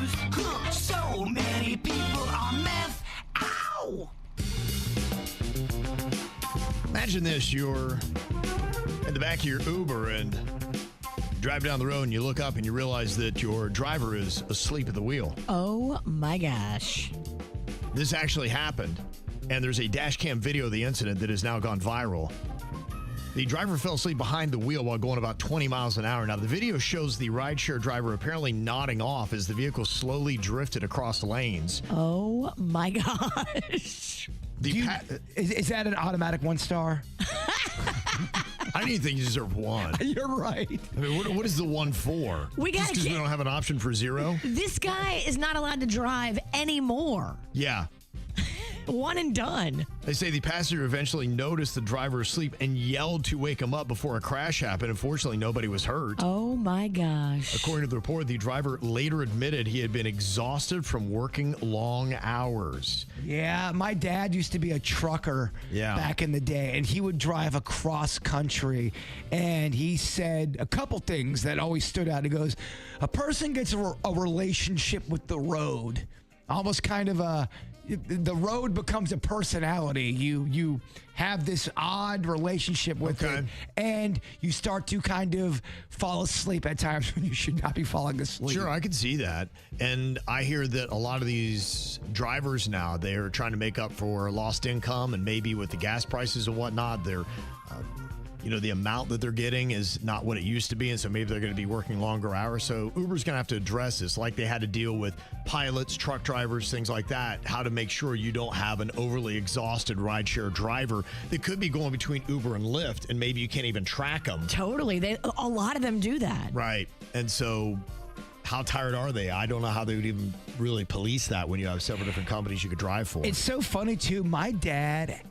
news. So many people on meth. Ow! Imagine this, you're in the back of your Uber and drive down the road and you look up and you realize that your driver is asleep at the wheel. Oh my gosh. This actually happened, and there's a dash cam video of the incident that has now gone viral. The driver fell asleep behind the wheel while going about 20 miles an hour. Now, the video shows the rideshare driver apparently nodding off as the vehicle slowly drifted across lanes. Oh my gosh. Is that an automatic 1 star? I don't even think you deserve 1. You're right. I mean, what is the 1 for? We got because we don't have an option for 0? This guy is not allowed to drive anymore. Yeah. 1 and done. They say the passenger eventually noticed the driver asleep and yelled to wake him up before a crash happened. Unfortunately, nobody was hurt. Oh, my gosh. According to the report, the driver later admitted he had been exhausted from working long hours. Yeah, my dad used to be a trucker back in the day, and he would drive across country, and he said a couple things that always stood out. He goes, a person gets a relationship with the road, almost kind of the road becomes a personality. You have this odd relationship with it, and you start to kind of fall asleep at times when you should not be falling asleep. Sure, I can see that. And I hear that a lot of these drivers now, they're trying to make up for lost income, and maybe with the gas prices and whatnot, they're the amount that they're getting is not what it used to be, and so maybe they're going to be working longer hours. So Uber's going to have to address this, like they had to deal with pilots, truck drivers, things like that, how to make sure you don't have an overly exhausted rideshare driver that could be going between Uber and Lyft, and maybe you can't even track them. Totally. A lot of them do that. Right. And so how tired are they? I don't know how they would even really police that when you have several different companies you could drive for. It's so funny, too. My dad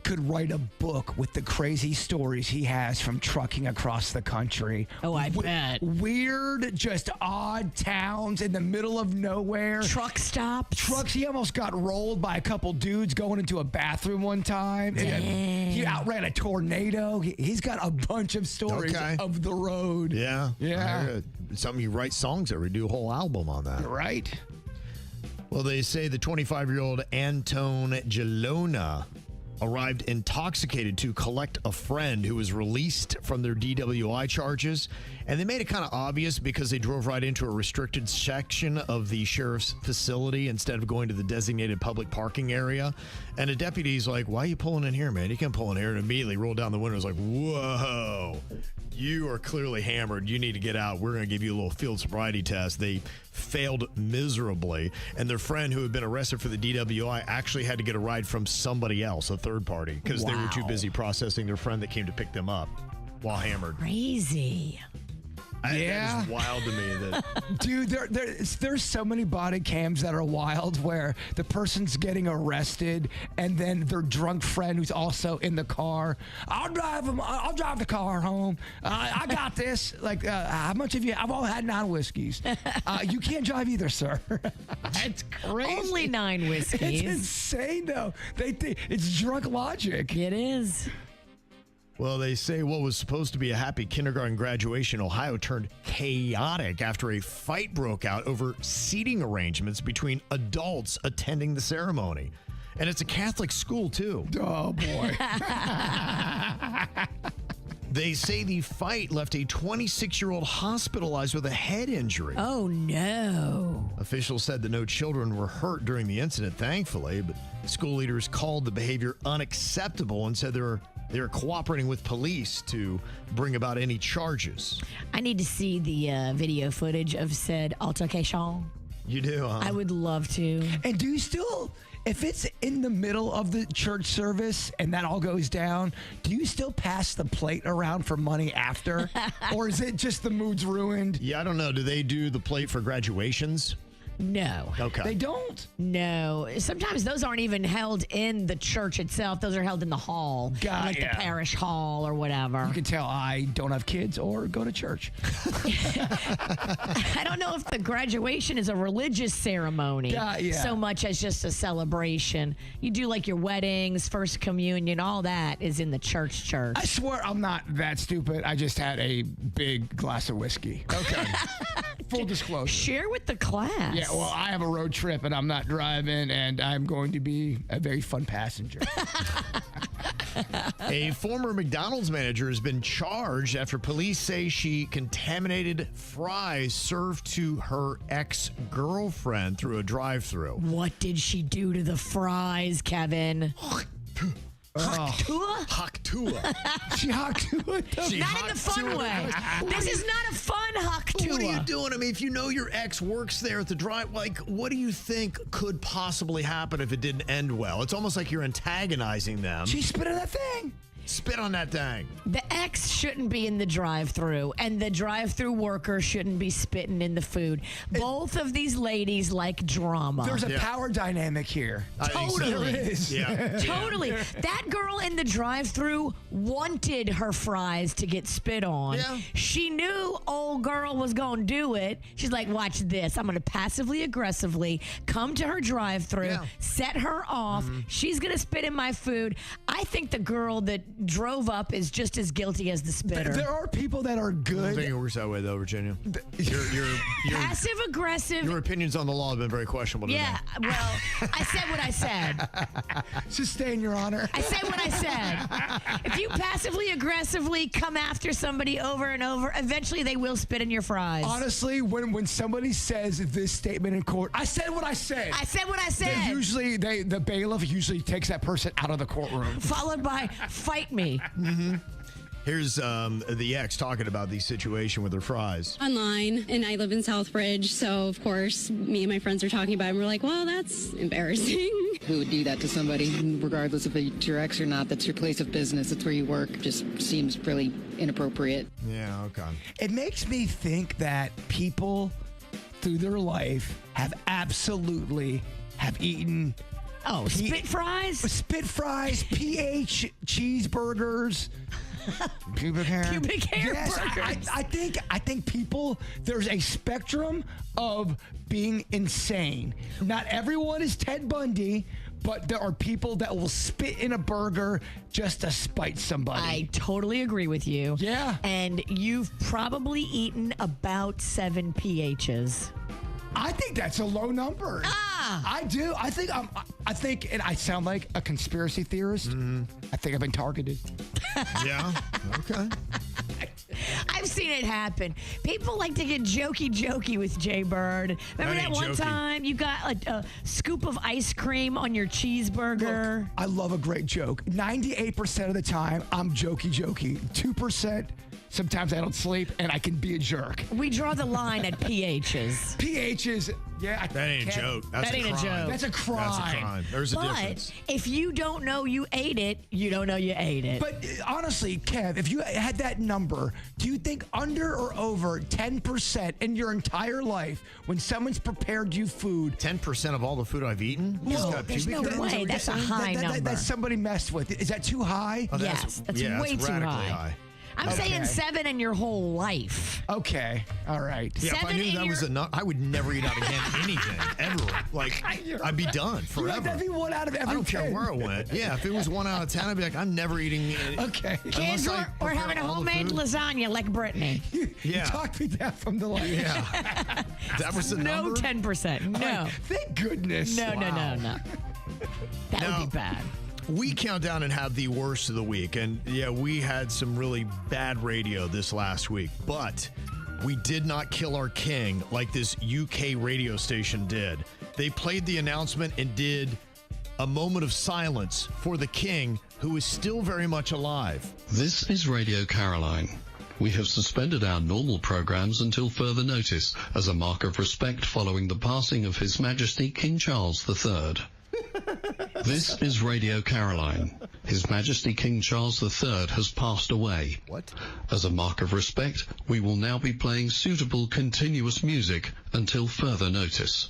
could write a book with the crazy stories he has from trucking across the country. Oh, I bet. Weird, just odd towns in the middle of nowhere. Truck stops. Trucks. He almost got rolled by a couple dudes going into a bathroom one time. He outran a tornado. He's got a bunch of stories of the road. Yeah. Yeah. Some you write songs that we do a whole album on that. Right. Well, they say the 25-year-old Antone Gelona arrived intoxicated to collect a friend who was released from their DWI charges. And they made it kind of obvious because they drove right into a restricted section of the sheriff's facility instead of going to the designated public parking area. And a deputy's like, why are you pulling in here, man? You can't pull in here. And immediately rolled down the window. Was like, whoa, you are clearly hammered. You need to get out. We're going to give you a little field sobriety test. They failed miserably. And their friend who had been arrested for the DWI actually had to get a ride from somebody else, a third party, because they were too busy processing their friend that came to pick them up while hammered. Crazy. That is wild to me. That Dude, there's so many body cams that are wild where the person's getting arrested and then their drunk friend who's also in the car, I'll drive the car home. I got this. Like, how much have you? I've all had 9 whiskeys. You can't drive either, sir. That's crazy. Only 9 whiskeys. It's insane, though. They think it's drunk logic. It is. Well, they say what was supposed to be a happy kindergarten graduation in Ohio turned chaotic after a fight broke out over seating arrangements between adults attending the ceremony. And it's a Catholic school, too. Oh, boy. They say the fight left a 26-year-old hospitalized with a head injury. Oh, no. Officials said that no children were hurt during the incident, thankfully, but school leaders called the behavior unacceptable and said they're cooperating with police to bring about any charges. I need to see the video footage of said altercation. You do, huh? I would love to. And do you still, if it's in the middle of the church service and that all goes down, do you still pass the plate around for money after? Or is it just the mood's ruined? Yeah, I don't know. Do they do the plate for graduations? No. Okay. They don't? No. Sometimes those aren't even held in the church itself. Those are held in the hall. Like the parish hall or whatever. You can tell I don't have kids or go to church. I don't know if the graduation is a religious ceremony so much as just a celebration. You do like your weddings, first communion, all that is in the church. I swear I'm not that stupid. I just had a big glass of whiskey. Okay. full disclosure. Share with the class. Yeah, well, I have a road trip and I'm not driving, and I'm going to be a very fun passenger. A former McDonald's manager has been charged after police say she contaminated fries served to her ex-girlfriend through a drive-thru. What did she do to the fries, Kevin? Haktua. She Haktua. Not in the fun way. This is not a fun Haktua. What are you doing? I mean, if you know your ex works there at the drive, like, what do you think could possibly happen if it didn't end well? It's almost like you're antagonizing them. She spit on that thing. Spit on that thing. The ex shouldn't be in the drive-thru, and the drive-thru worker shouldn't be spitting in the food. Both of these ladies like drama. There's a power dynamic here. Totally. There is. Yeah. Totally. That girl in the drive-thru wanted her fries to get spit on. Yeah. She knew old girl was going to do it. She's like, watch this. I'm going to passively aggressively come to her drive-thru, set her off. She's going to spit in my food. I think the girl that drove up is just as guilty as the spitter. There are people that are I good. think it works that way, though, Virginia. Your Passive aggressive. your opinions on the law have been very questionable today. Yeah, well, I said what I said. Sustain, Your Honor. I said what I said. If you passively aggressively come after somebody over and over, eventually they will spit in your fries. Honestly, when somebody says this statement in court, I said what I said. I said what I said. The bailiff usually takes that person out of the courtroom. Followed by fight me. Here's the ex talking about the situation with her fries. Online, and I live in Southbridge, so of course me and my friends are talking about it, and we're like, well, that's embarrassing. Who would do that to somebody, regardless if it's your ex or not? That's your place of business. It's where you work. Just seems really inappropriate. Yeah, okay. It makes me think that people through their life have eaten Spit fries, PH cheeseburgers, pubic hair. Pubic hair burgers. I think people, there's a spectrum of being insane. Not everyone is Ted Bundy, but there are people that will spit in a burger just to spite somebody. I totally agree with you. Yeah. And you've probably eaten about 7 PHs. I think that's a low number. I do. I think, and I sound like a conspiracy theorist. I think I've been targeted. Yeah. Okay. I've seen it happen. People like to get jokey with Jay Bird. Remember that one time you got a scoop of ice cream on your cheeseburger? Look, I love a great joke. 98% of the time, I'm jokey. 2%, sometimes I don't sleep, and I can be a jerk. We draw the line at PHs. PHs, yeah. That ain't a joke. That's That ain't a crime. joke. That's a crime. That's a crime. There's a difference. But if you don't know you ate it, you don't know you ate it. But honestly, Kev, if you had that number, do you think under or over 10% in your entire life when someone's prepared you food? 10% of all the food I've eaten? No, there's no way. That's a high number. That somebody messed with. Is that too high? Oh, Yes, that's way too radically high. I'm saying 7 in your whole life. Okay. All right. Yeah, if I 7 knew in that was enough, I would never eat out again anything, ever. Like, I'd be done forever. That'd be 1 out of every I don't 10. care where it went. Yeah, if it was 1 out of 10, I'd be like, I'm never eating it. Okay. Kids, we're having a homemade lasagna like Brittany. Yeah. You talked me down from the light. Yeah. That was the No number? 10%. No. Like, thank goodness. No. That Now- would be bad. We count down and have the worst of the week. And yeah, we had some really bad radio this last week, but we did not kill our king like this UK radio station did. They played the announcement and did a moment of silence for the king, who is still very much alive. This is Radio Caroline. We have suspended our normal programs until further notice as a mark of respect following the passing of His Majesty King Charles III. This is Radio Caroline. His Majesty King Charles III has passed away. What? As a mark of respect, we will now be playing suitable continuous music until further notice.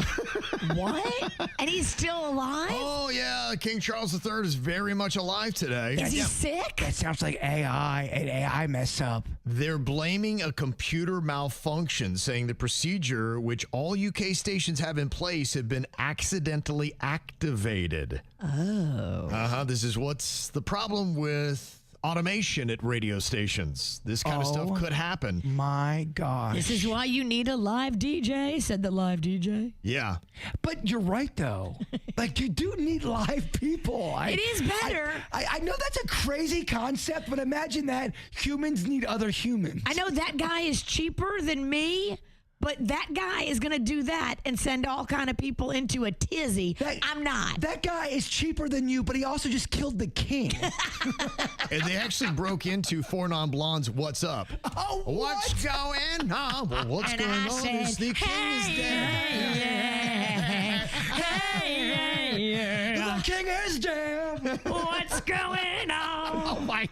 What? And he's still alive? Oh, yeah. King Charles III is very much alive today. Is he sick? That sounds like AI, an AI mess up. They're blaming a computer malfunction, saying the procedure which all UK stations have in place have been accidentally activated. Oh. This is what's the problem with automation at radio stations. This kind of stuff could happen. My gosh. This is why you need a live DJ, said the live DJ. Yeah. But you're right, though. Like, you do need live people. It is better. I know that's a crazy concept, but imagine that humans need other humans. I know that guy is cheaper than me, but that guy is going to do that and send all kind of people into a tizzy. I'm not. That guy is cheaper than you, but he also just killed the king. And they actually broke into Four Non-Blondes' What's Up. Oh, what's going on? Well, what's going on is the king is dead. The king is dead. What's going on? Oh, my